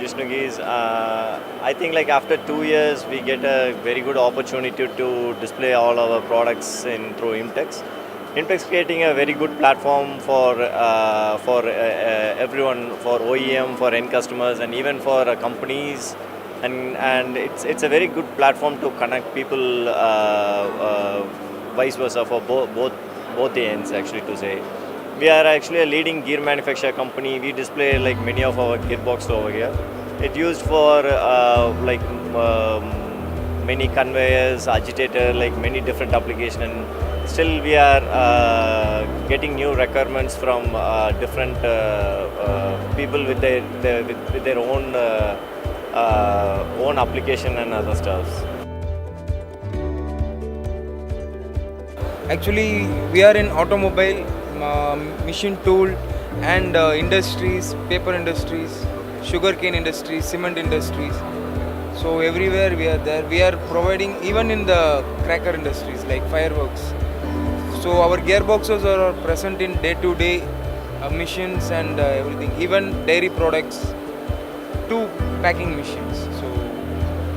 Gishnu Gears. I think like after 2 years, we get a very good opportunity to display all our products in through IMTEX. IMTEX creating a very good platform for everyone, for OEM, for end customers, and even for companies. And it's a very good platform to connect people, vice versa for both the ends actually to say. We are actually a leading gear manufacturer company. We display like many of our gearbox over here. It used for many conveyors, agitator, like many different applications. And still, we are getting new requirements from different people with their own application and other stuffs. Actually, we are in automobile, machine tool and industries, paper industries, sugarcane industries, cement industries. So everywhere we are there. We are providing even in the cracker industries like fireworks. So our gearboxes are present in day-to-day machines and everything, even dairy products to packing machines. So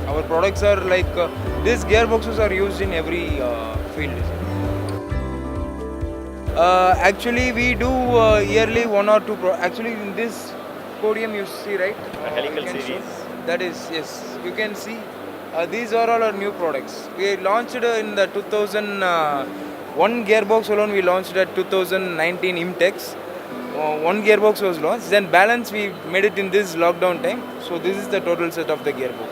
our products are like these gearboxes are used in every field. Actually, we do yearly one or two. Actually, in this podium you see, right? A Helical You can series. show. That is, yes. You can see. These are all our new products. We launched in the 2000. One gearbox alone we launched at 2019 IMTEX. One gearbox was launched. Then balance we made it in this lockdown time. So this is the total set of the gearbox.